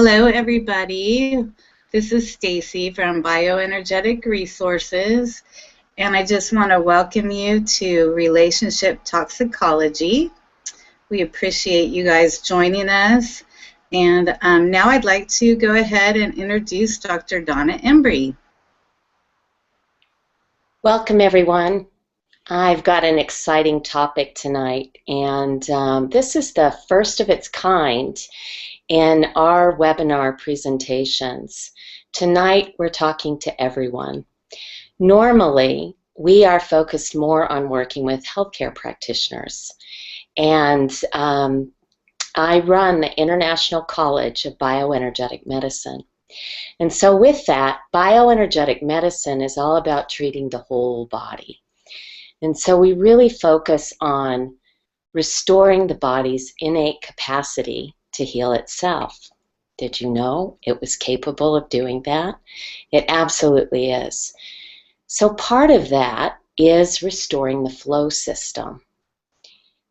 Hello, everybody. This is Stacy from Bioenergetic Resources, and I just want to welcome you to Relationship Toxicology. We appreciate you guys joining us, and now I'd like to go ahead and introduce Dr. Donna Embry. Welcome, everyone. I've got an exciting topic tonight, and this is the first of its kind in our webinar presentations. Tonight, we're talking to everyone. Normally, we are focused more on working with healthcare practitioners, and I run the International College of Bioenergetic Medicine. And so with that, bioenergetic medicine is all about treating the whole body. And so we really focus on restoring the body's innate capacity to heal itself. Did you know it was capable of doing that? It absolutely is. So part of that is restoring the flow system.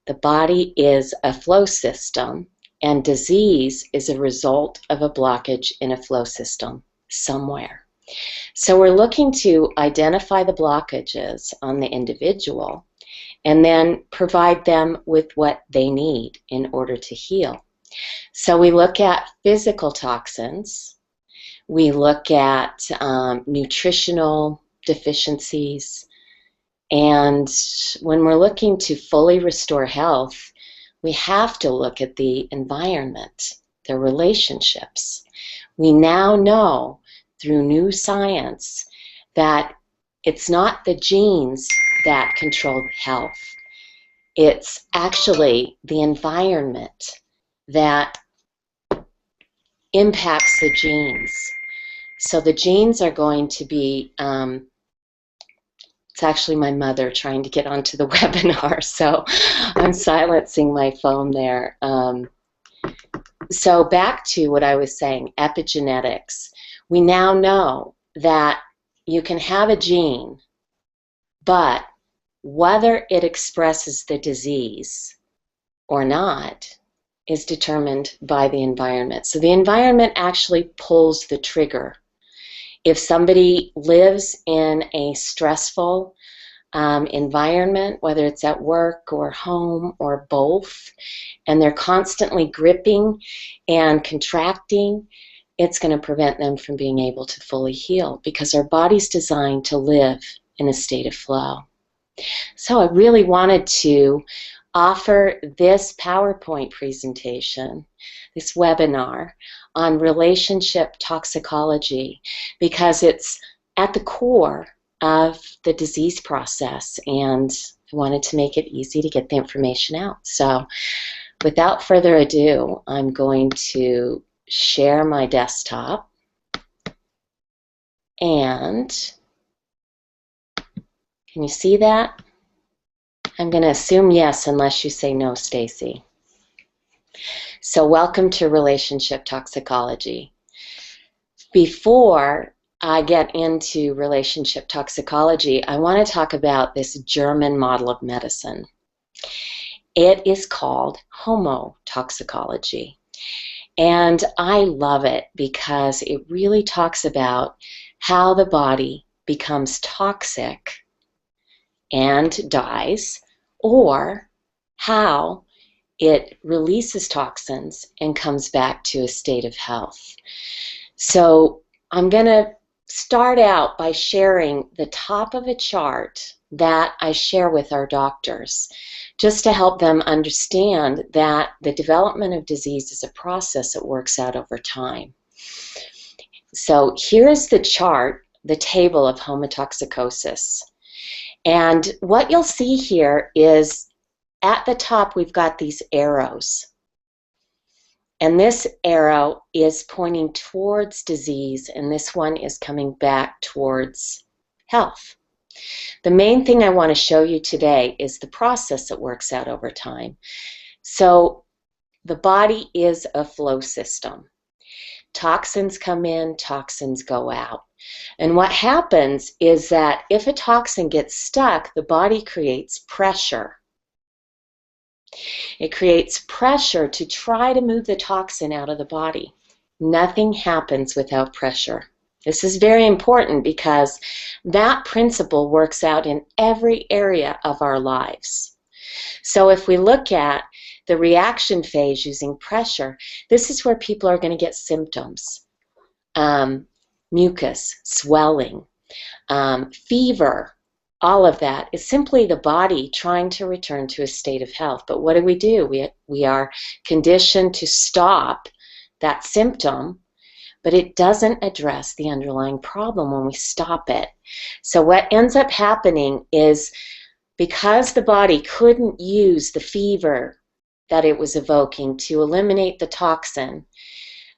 The body is a flow system, and disease is a result of a blockage in a flow system somewhere. So we're looking to identify the blockages on the individual and then provide them with what they need in order to heal. So we look at physical toxins, we look at nutritional deficiencies, and when we're looking to fully restore health, we have to look at the environment, the relationships. We now know through new science that it's not the genes that control health. It's actually the environment that impacts the genes. So the genes are going to be it's actually my mother trying to get onto the webinar, so I'm silencing my phone there. So back to what I was saying, epigenetics. We now know that you can have a gene, but whether it expresses the disease or not is determined by the environment. So the environment actually pulls the trigger. If somebody lives in a stressful environment, whether it's at work or home or both, and they're constantly gripping and contracting, it's going to prevent them from being able to fully heal because our body's designed to live in a state of flow. So I really wanted to offer this PowerPoint presentation, this webinar on relationship toxicology, because it's at the core of the disease process, and I wanted to make it easy to get the information out. So without further ado, I'm going to share my desktop, and can you see that? I'm going to assume yes unless you say no, Stacy. So welcome to Relationship Toxicology. Before I get into relationship toxicology, I want to talk about this German model of medicine. It is called homotoxicology. And I love it because it really talks about how the body becomes toxic and dies, or how it releases toxins and comes back to a state of health. So I'm going to start out by sharing the top of a chart that I share with our doctors, just to help them understand that the development of disease is a process that works out over time. So here's the chart, the table of homotoxicosis. And what you'll see here is at the top we've got these arrows. And this arrow is pointing towards disease, and this one is coming back towards health. The main thing I want to show you today is the process that works out over time. So the body is a flow system. Toxins come in, toxins go out. And what happens is that if a toxin gets stuck, the body creates pressure. It creates pressure to try to move the toxin out of the body. Nothing happens without pressure. This is very important because that principle works out in every area of our lives. So if we look at the reaction phase using pressure, this is where people are going to get symptoms. Mucus, swelling, fever, all of that is simply the body trying to return to a state of health. But what do? We are conditioned to stop that symptom, but it doesn't address the underlying problem when we stop it. So what ends up happening is, because the body couldn't use the fever that it was evoking to eliminate the toxin,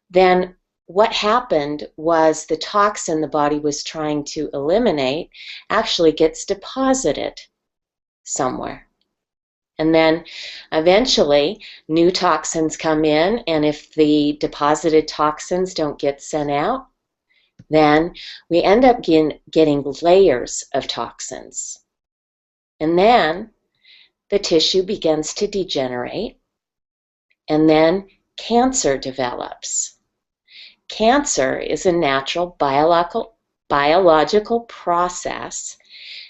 then what happened was the toxin the body was trying to eliminate actually gets deposited somewhere. And then eventually new toxins come in, and if the deposited toxins don't get sent out, then we end up getting layers of toxins. And then the tissue begins to degenerate, and then cancer develops. Cancer is a natural biological process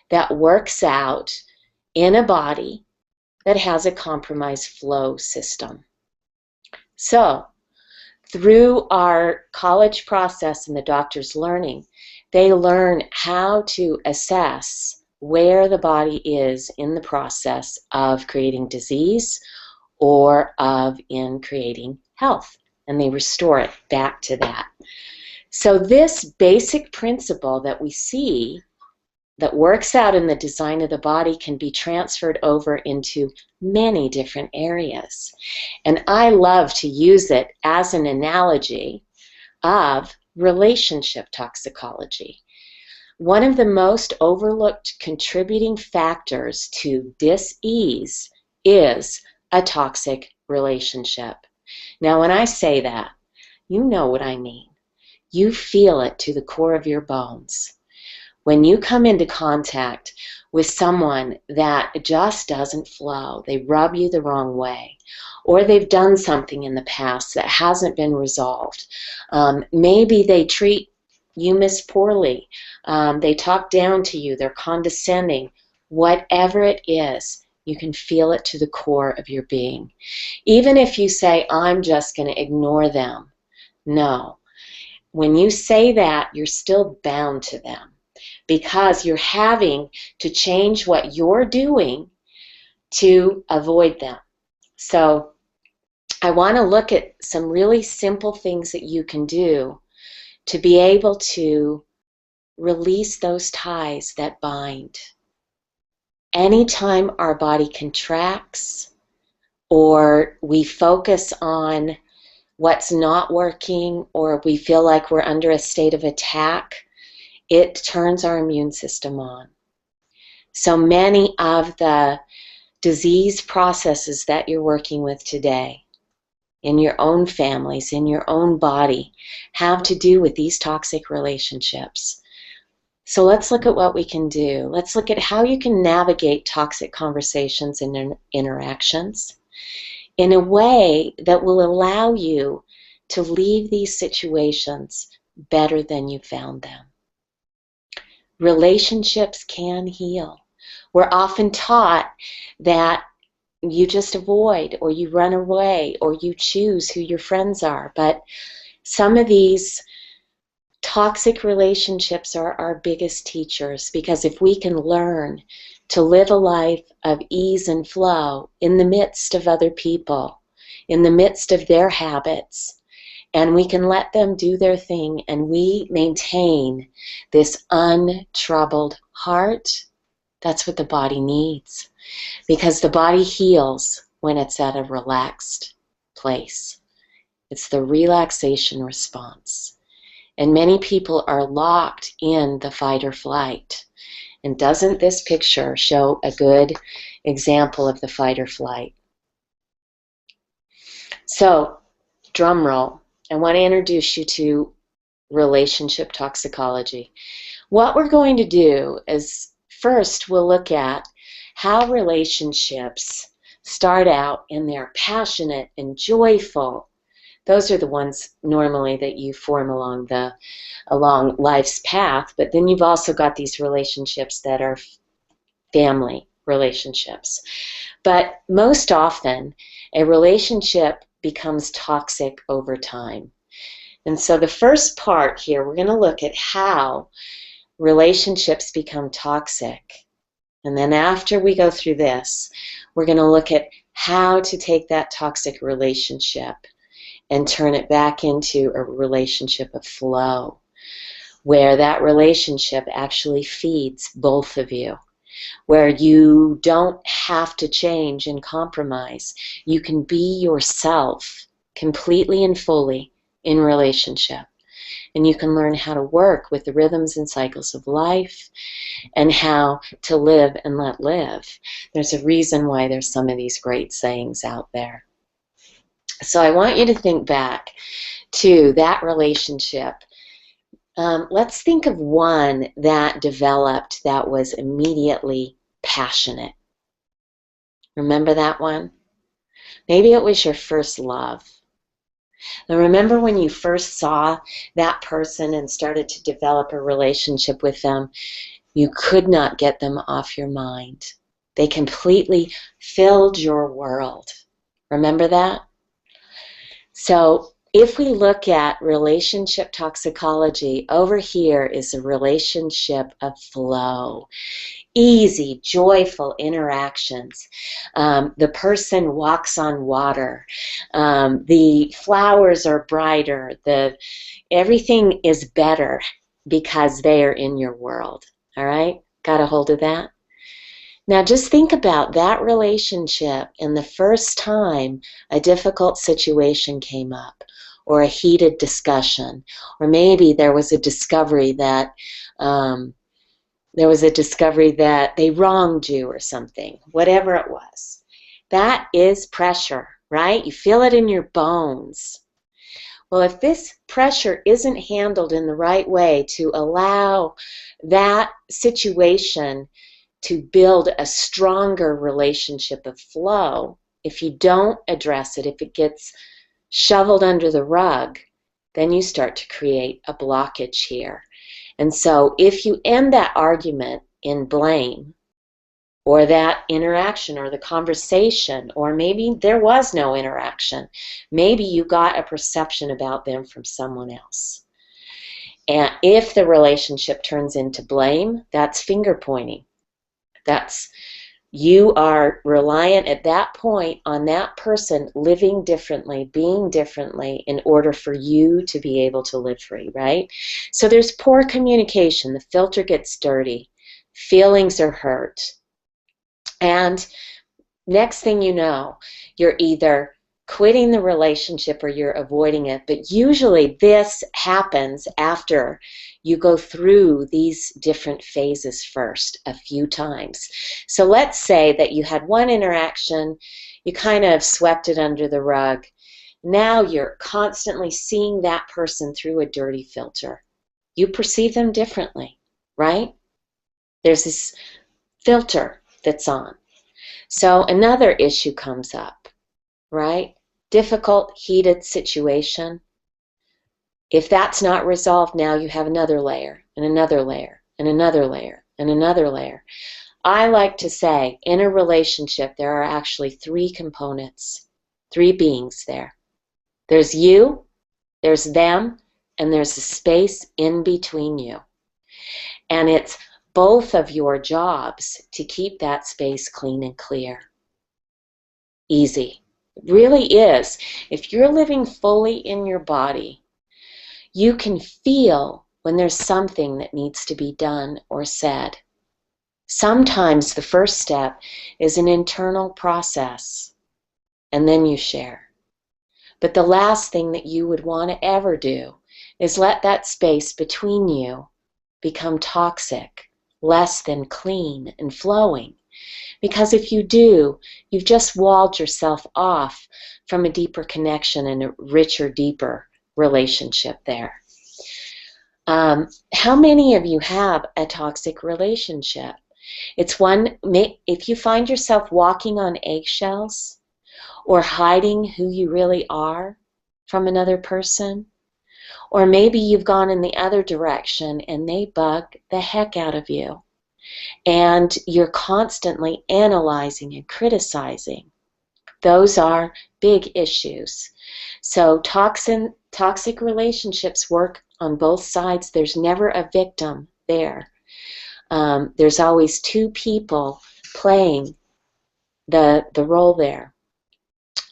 that works out in a body that has a compromised flow system. So, through our college process and the doctor's learning, they learn how to assess where the body is in the process of creating disease or in creating health, and they restore it back to that. So this basic principle that we see that works out in the design of the body can be transferred over into many different areas. And I love to use it as an analogy of relationship toxicology. One of the most overlooked contributing factors to dis-ease is a toxic relationship. Now, when I say that, you know what I mean. You feel it to the core of your bones. When you come into contact with someone that just doesn't flow, they rub you the wrong way, or they've done something in the past that hasn't been resolved. Maybe they treat you miss poorly. They talk down to you. They're condescending. Whatever it is, you can feel it to the core of your being. Even if you say, I'm just going to ignore them. No. When you say that, you're still bound to them, because you're having to change what you're doing to avoid them. So I want to look at some really simple things that you can do to be able to release those ties that bind. Anytime our body contracts or we focus on what's not working, or we feel like we're under a state of attack, it turns our immune system on. So many of the disease processes that you're working with today, in your own families, in your own body, have to do with these toxic relationships. So let's look at what we can do. Let's look at how you can navigate toxic conversations and interactions in a way that will allow you to leave these situations better than you found them. Relationships can heal. We're often taught that you just avoid, or you run away, or you choose who your friends are. But some of these toxic relationships are our biggest teachers, because if we can learn to live a life of ease and flow in the midst of other people, in the midst of their habits, and we can let them do their thing, and we maintain this untroubled heart, that's what the body needs. Because the body heals when it's at a relaxed place. It's the relaxation response. And many people are locked in the fight or flight. And doesn't this picture show a good example of the fight or flight? So, drum roll. I want to introduce you to relationship toxicology. What we're going to do is, first we'll look at how relationships start out and they're passionate and joyful. Those are the ones normally that you form along life's path. But then you've also got these relationships that are family relationships. But most often, a relationship becomes toxic over time. And so the first part here, we're going to look at how relationships become toxic. And then after we go through this, we're going to look at how to take that toxic relationship and turn it back into a relationship of flow, where that relationship actually feeds both of you, where you don't have to change and compromise. You can be yourself completely and fully in relationship. And you can learn how to work with the rhythms and cycles of life and how to live and let live. There's a reason why there's some of these great sayings out there. So I want you to think back to that relationship. Let's think of one that developed that was immediately passionate. Remember that one? Maybe it was your first love. Now remember when you first saw that person and started to develop a relationship with them, you could not get them off your mind. They completely filled your world. Remember that? So if we look at relationship toxicology, over here is a relationship of flow. Easy, joyful interactions. The person walks on water. The flowers are brighter. Everything is better because they are in your world. All right? Got a hold of that? Now just think about that relationship and the first time a difficult situation came up, or a heated discussion, or maybe there was a discovery that they wronged you or something, whatever it was. That is pressure, right? You feel it in your bones. Well, if this pressure isn't handled in the right way to allow that situation to build a stronger relationship of flow, if you don't address it, if it gets shoveled under the rug, then you start to create a blockage here. And so if you end that argument in blame, or that interaction or the conversation, or maybe there was no interaction, maybe you got a perception about them from someone else. And if the relationship turns into blame, that's finger pointing. You are reliant at that point on that person living differently, being differently, in order for you to be able to live free, right? So there's poor communication. The filter gets dirty. Feelings are hurt. And next thing you know, you're either quitting the relationship or you're avoiding it. But usually this happens after you go through these different phases first a few times. So let's say that you had one interaction, you kind of swept it under the rug. Now you're constantly seeing that person through a dirty filter. You perceive them differently, right? There's this filter that's on. So another issue comes up, right? Difficult, heated situation. If that's not resolved, now you have another layer, and another layer, and another layer, and another layer. I like to say, in a relationship, there are actually three components, three beings there. There's you, there's them, and there's a space in between you. And it's both of your jobs to keep that space clean and clear. Easy. It really is. If you're living fully in your body, you can feel when there's something that needs to be done or said. Sometimes the first step is an internal process, and then you share. But the last thing that you would want to ever do is let that space between you become toxic, less than clean and flowing. Because if you do, you've just walled yourself off from a deeper connection and a richer, deeper relationship there. How many of you have a toxic relationship? It's one, if you find yourself walking on eggshells or hiding who you really are, from another person. Or maybe you've gone in the other direction and they bug the heck out of you. And you're constantly analyzing and criticizing. Those are big issues. So toxic relationships work on both sides. There's never a victim there. There's always two people playing the role there.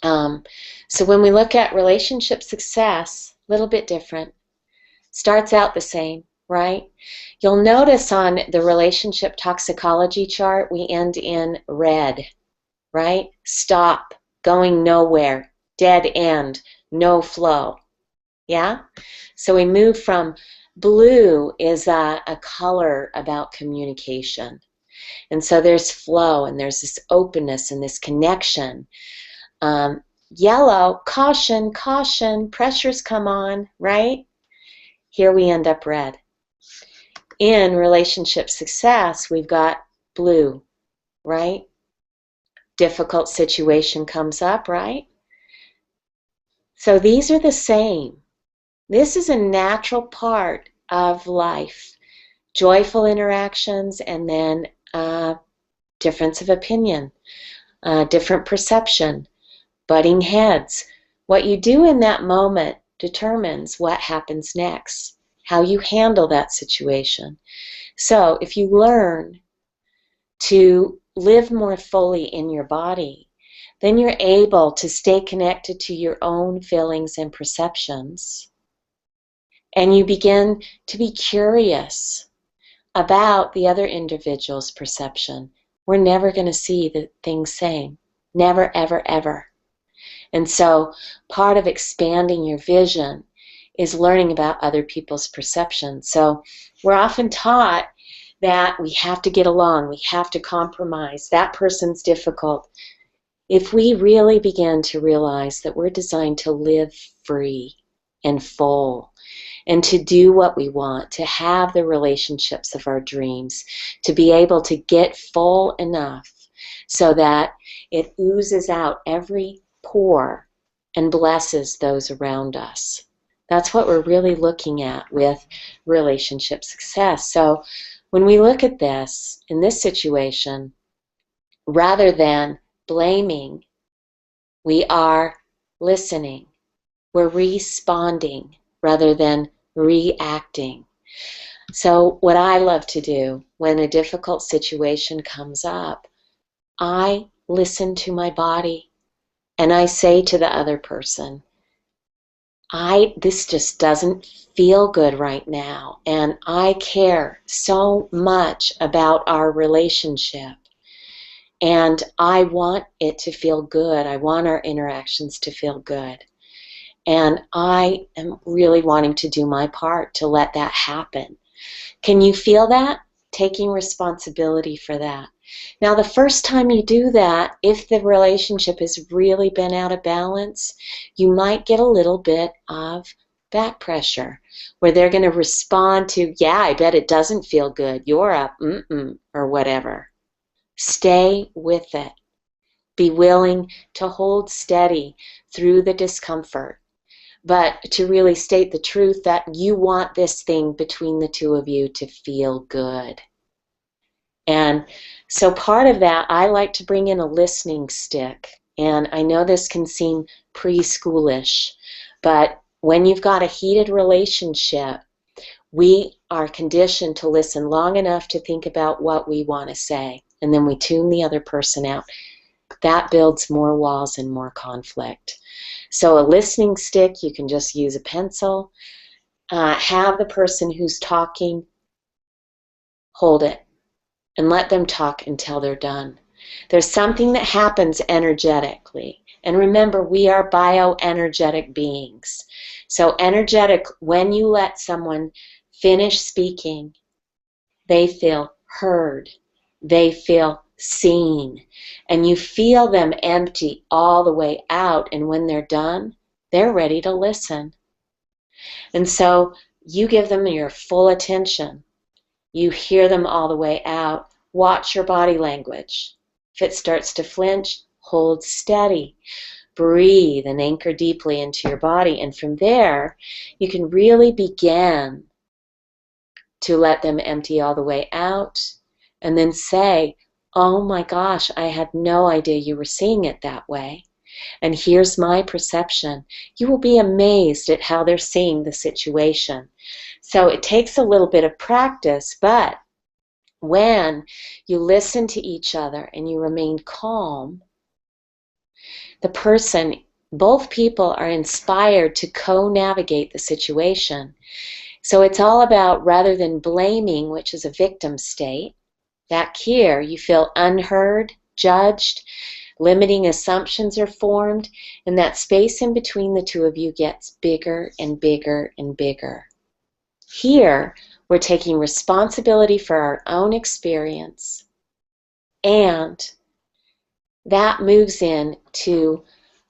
So when we look at relationship success, a little bit different. Starts out the same, right? You'll notice on the relationship toxicology chart, we end in red, right? Stop, going nowhere, dead end, no flow. Yeah? So we move from blue is a color about communication. And so there's flow and there's this openness and this connection. Yellow, caution, caution, pressures come on, right? Here we end up red. In relationship success, we've got blue, right? Difficult situation comes up, right? So these are the same. This is a natural part of life. Joyful interactions and then difference of opinion, different perception, butting heads. What you do in that moment determines what happens next, how you handle that situation. So if you learn to live more fully in your body, then you're able to stay connected to your own feelings and perceptions. And you begin to be curious about the other individual's perception. We're never going to see the things same. Never, ever, ever. And so part of expanding your vision is learning about other people's perceptions. So we're often taught that we have to get along, we have to compromise, that person's difficult. If we really begin to realize that we're designed to live free and full, and to do what we want, to have the relationships of our dreams, to be able to get full enough so that it oozes out every pore and blesses those around us. That's what we're really looking at with relationship success. So when we look at this, in this situation, rather than blaming, we are listening. We're responding rather than reacting. So what I love to do when a difficult situation comes up, I listen to my body and I say to the other person, this just doesn't feel good right now, and I care so much about our relationship, and I want it to feel good. I want our interactions to feel good. And I am really wanting to do my part to let that happen. Can you feel that? Taking responsibility for that. Now, the first time you do that, if the relationship has really been out of balance, you might get a little bit of back pressure where they're going to respond to, yeah, I bet it doesn't feel good. You're up, or whatever. Stay with it. Be willing to hold steady through the discomfort, but to really state the truth that you want this thing between the two of you to feel good. And so part of that, I like to bring in a listening stick. And I know this can seem preschoolish, but when you've got a heated relationship, we are conditioned to listen long enough to think about what we want to say. And then we tune the other person out. That builds more walls and more conflict. So a listening stick, you can just use a pencil. Have the person who's talking hold it and let them talk until they're done. There's something that happens energetically. And remember, we are bioenergetic beings. So energetic, when you let someone finish speaking, they feel heard. They feel seen. And you feel them empty all the way out. And when they're done, they're ready to listen. And so you give them your full attention. You hear them all the way out. Watch your body language. If it starts to flinch, hold steady. breathe and anchor deeply into your body. And from there, you can really begin to let them empty all the way out and then say, oh my gosh, I had no idea you were seeing it that way. And here's my perception. You will be amazed at how they're seeing the situation. So it takes a little bit of practice, but when you listen to each other and you remain calm, the person, both people are inspired to co-navigate the situation. So it's all about, rather than blaming, which is a victim state, back here you feel unheard, judged, limiting assumptions are formed, and that space in between the two of you gets bigger and bigger and bigger. Here, we're taking responsibility for our own experience, and that moves into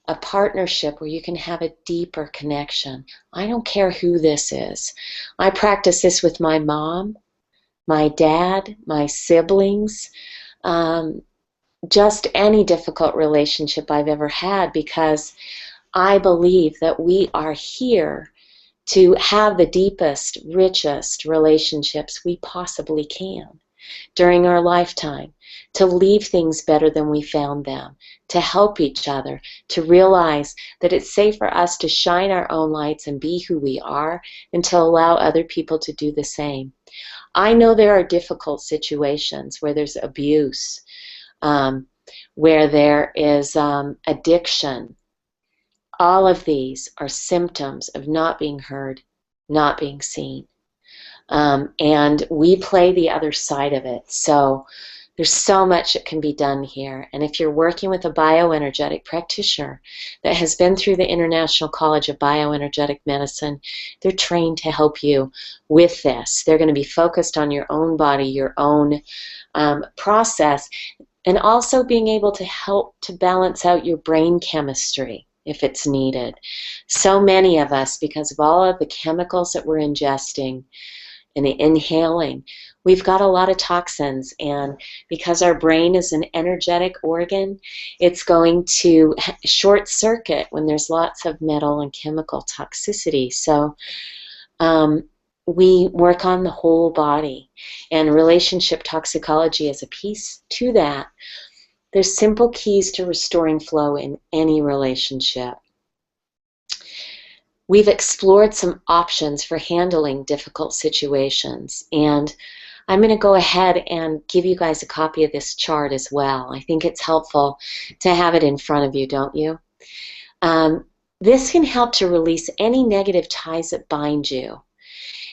a partnership where you can have a deeper connection. I don't care who this is. I practice this with my mom, my dad, my siblings, just any difficult relationship I've ever had, because I believe that we are here to have the deepest, richest relationships we possibly can during our lifetime, to leave things better than we found them, to help each other, to realize that it's safe for us to shine our own lights and be who we are, and to allow other people to do the same. I know there are difficult situations where there's abuse, where there is addiction. All of these are symptoms of not being heard, not being seen. And we play the other side of it. So there's so much that can be done here. And if you're working with a bioenergetic practitioner that has been through the International College of Bioenergetic Medicine, they're trained to help you with this. They're going to be focused on your own body, your own process, and also being able to help to balance out your brain chemistry if it's needed. So many of us, because of all of the chemicals that we're ingesting and inhaling, we've got a lot of toxins, and because our brain is an energetic organ, it's going to short circuit when there's lots of metal and chemical toxicity. So we work on the whole body, and relationship toxicology is a piece to that. There's simple keys to restoring flow in any relationship. We've explored some options for handling difficult situations, and I'm going to go ahead and give you guys a copy of this chart as well. I think it's helpful to have it in front of you, don't you? This can help to release any negative ties that bind you.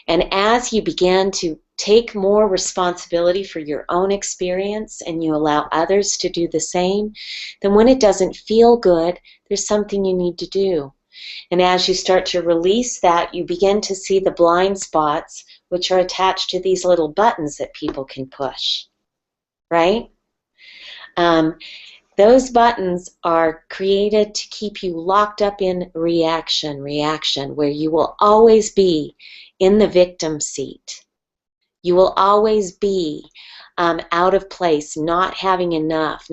And as you begin to take more responsibility for your own experience and you allow others to do the same, then when it doesn't feel good, there's something you need to do. And as you start to release that, you begin to see the blind spots, which are attached to these little buttons that people can push, right? Those buttons are created to keep you locked up in reaction, where you will always be in the victim seat. You will always be out of place, not having enough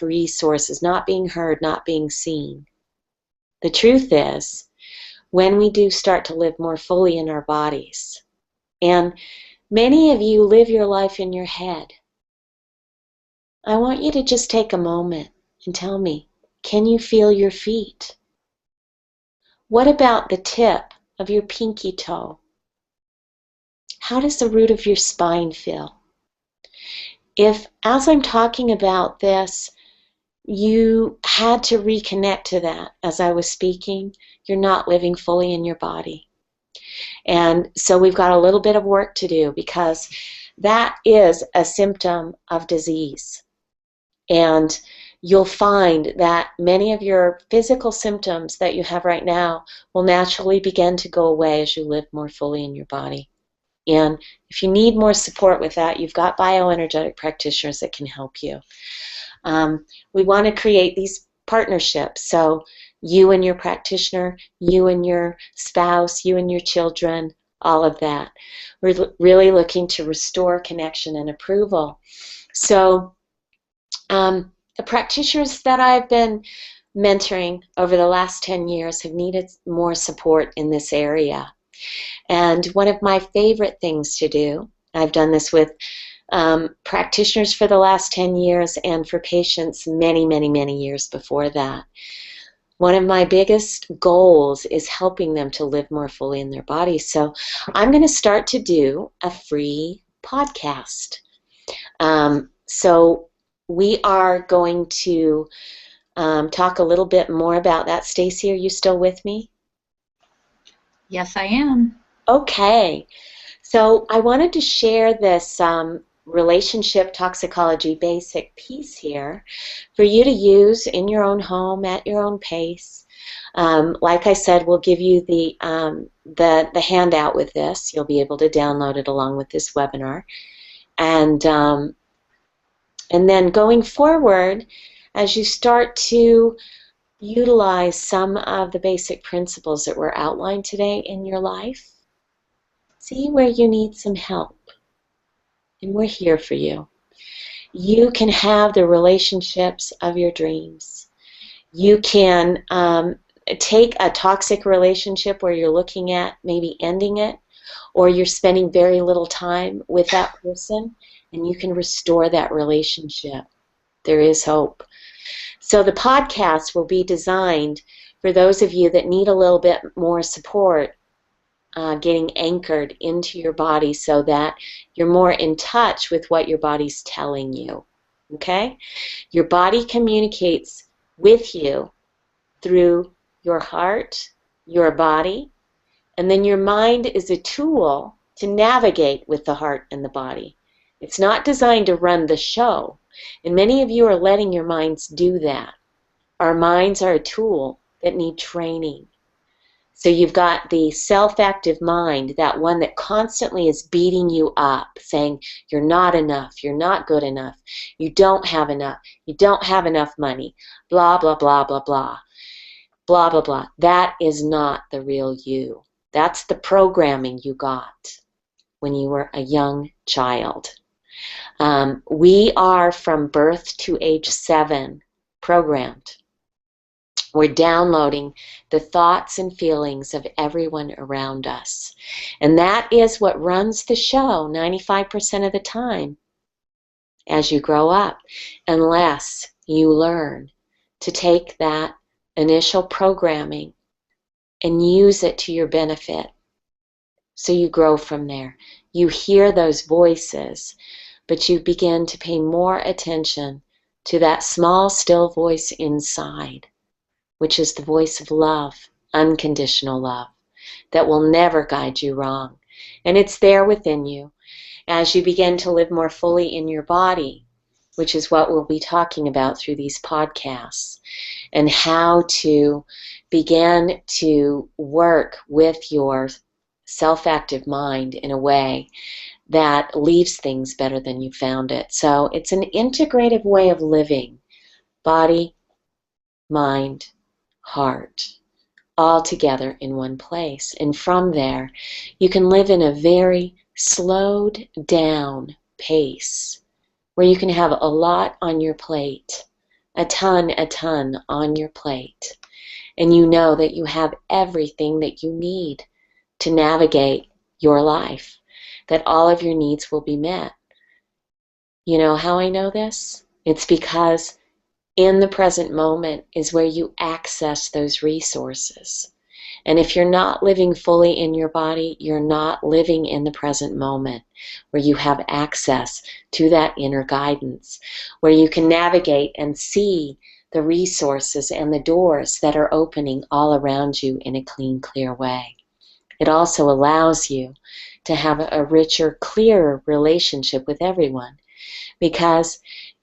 resources, not being heard, not being seen. The truth is, when we do start to live more fully in our bodies, and many of you live your life in your head, I want you to just take a moment and tell me, can you feel your feet? What about the tip of your pinky toe? How does the root of your spine feel? If, as I'm talking about this, you had to reconnect to that as I was speaking, you're not living fully in your body. And so we've got a little bit of work to do, because that is a symptom of disease. And you'll find that many of your physical symptoms that you have right now will naturally begin to go away as you live more fully in your body. And if you need more support with that, you've got bioenergetic practitioners that can help you. We want to create these partnerships. So you and your practitioner, you and your spouse, you and your children, all of that. We're really looking to restore connection and approval. So the practitioners that I've been mentoring over the last 10 years have needed more support in this area. And one of my favorite things to do, I've done this with practitioners for the last 10 years and for patients many, many, many years before that. One of my biggest goals is helping them to live more fully in their body. So I'm going to start to do a free podcast. So we are going to talk a little bit more about that. Stacy, are you still with me? Yes, I am. Okay. So I wanted to share this relationship toxicology basic piece here for you to use in your own home at your own pace. Like I said, we'll give you the handout with this. You'll be able to download it along with this webinar. And then going forward, as you start to utilize some of the basic principles that were outlined today in your life, see where you need some help. And we're here for you. You can have the relationships of your dreams. You can take a toxic relationship where you're looking at maybe ending it, or you're spending very little time with that person, and you can restore that relationship. There is hope. So the podcast will be designed for those of you that need a little bit more support getting anchored into your body so that you're more in touch with what your body's telling you. Okay? Your body communicates with you through your heart, your body, and then your mind is a tool to navigate with the heart and the body. It's not designed to run the show, and many of you are letting your minds do that. Our minds are a tool that need training. So you've got the self-active mind, that one that constantly is beating you up, saying you're not enough, you're not good enough, you don't have enough money, blah, blah, blah, blah, blah, blah, blah, blah. That is not the real you. That's the programming you got when you were a young child. We are from birth to age 7 programmed. We're downloading the thoughts and feelings of everyone around us. And that is what runs the show 95% of the time as you grow up, unless you learn to take that initial programming and use it to your benefit. So you grow from there. You hear those voices, but you begin to pay more attention to that small, still voice inside, which is the voice of love, unconditional love, that will never guide you wrong. And it's there within you as you begin to live more fully in your body, which is what we'll be talking about through these podcasts, and how to begin to work with your self-active mind in a way that leaves things better than you found it. So it's an integrative way of living, body, mind, heart, all together in one place. And from there, you can live in a very slowed down pace where you can have a lot on your plate, a ton on your plate. And you know that you have everything that you need to navigate your life, that all of your needs will be met. You know how I know this? It's because in the present moment is where you access those resources. And if you're not living fully in your body, you're not living in the present moment, where you have access to that inner guidance, where you can navigate and see the resources and the doors that are opening all around you in a clean, clear way. It also allows you to have a richer, clearer relationship with everyone, because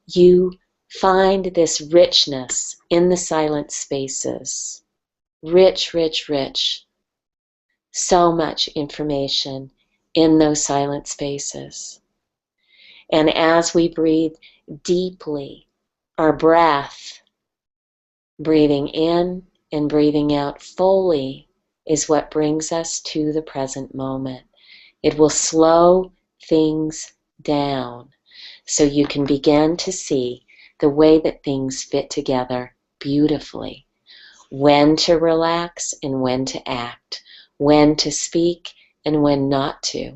you find this richness in the silent spaces. Rich, rich, rich. So much information in those silent spaces. And as we breathe deeply, our breath, breathing in and breathing out fully, is what brings us to the present moment. It will slow things down so you can begin to see the way that things fit together beautifully when to relax and when to act, when to speak and when not to.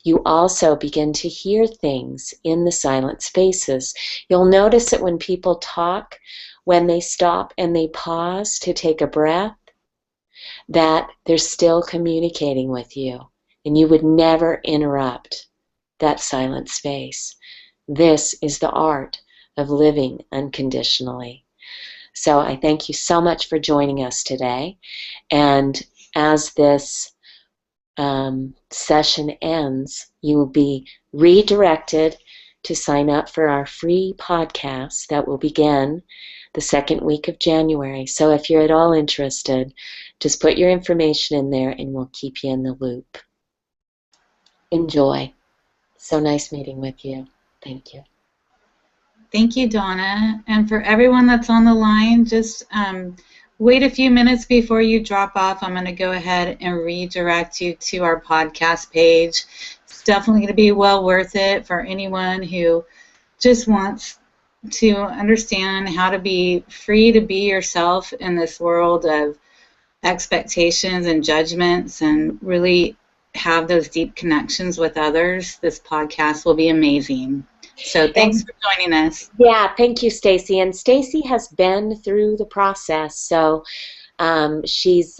You also begin to hear things in the silent spaces. You'll notice that when people talk, when they stop and they pause to take a breath, that they're still communicating with you, and you would never interrupt that silent space. This is the art of living unconditionally. So I thank you so much for joining us today. And as this session ends, you will be redirected to sign up for our free podcast that will begin the second week of January. So if you're at all interested, just put your information in there and we'll keep you in the loop. Enjoy. So nice meeting with you. Thank you. Thank you, Donna. And for everyone that's on the line, just wait a few minutes before you drop off. I'm going to go ahead and redirect you to our podcast page. It's definitely going to be well worth it for anyone who just wants to understand how to be free to be yourself in this world of expectations and judgments and really have those deep connections with others. This podcast will be amazing. So thanks for joining us. Yeah, thank you, Stacy. And Stacy has been through the process, so she's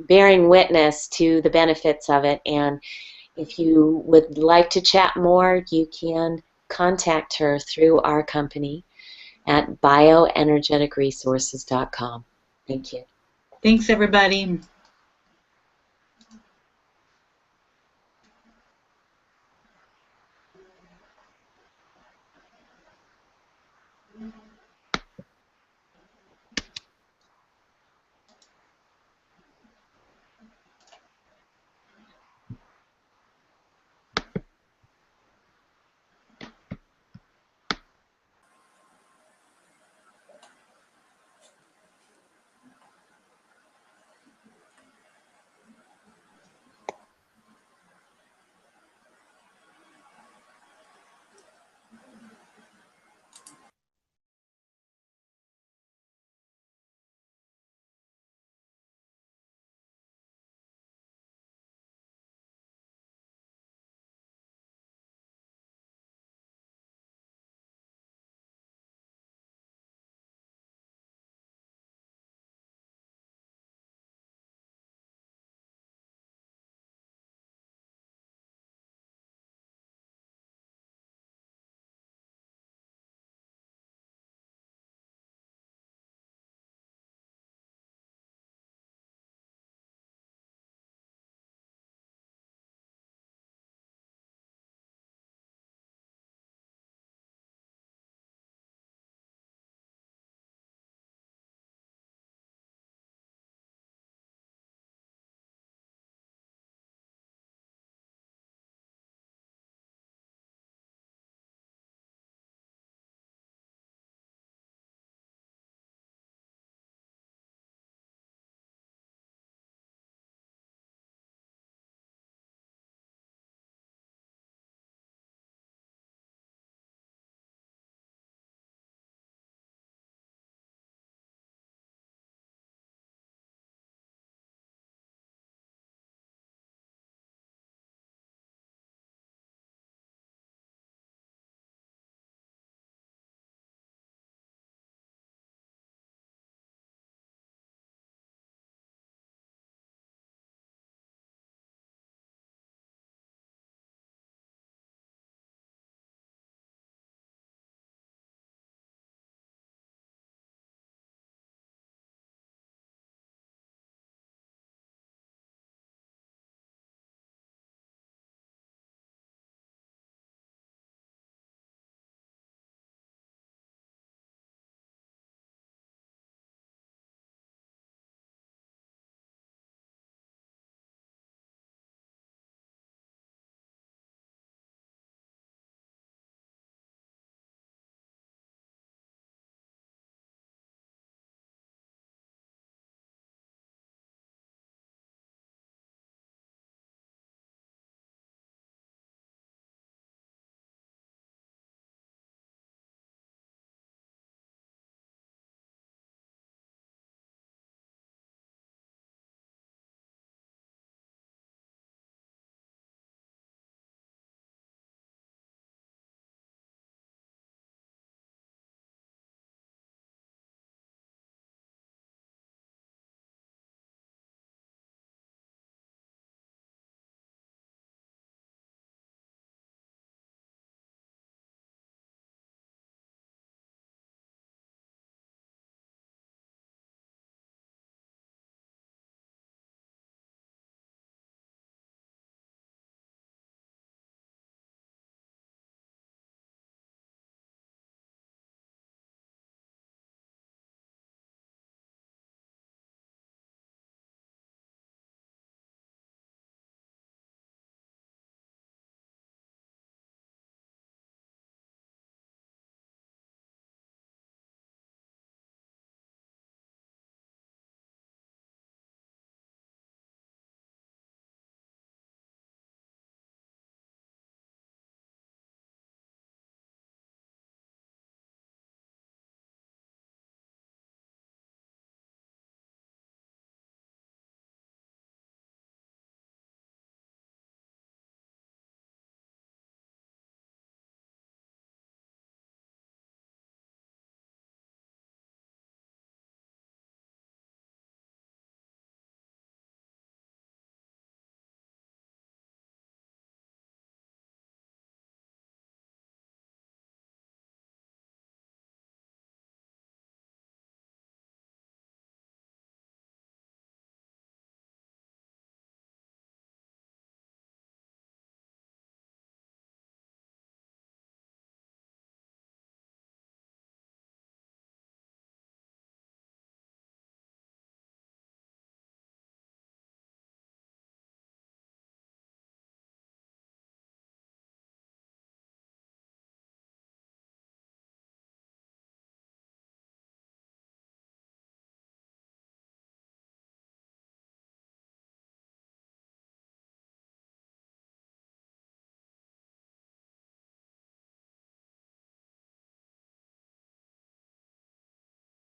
bearing witness to the benefits of it. And if you would like to chat more, you can contact her through our company at bioenergeticresources.com. Thank you. Thanks, everybody.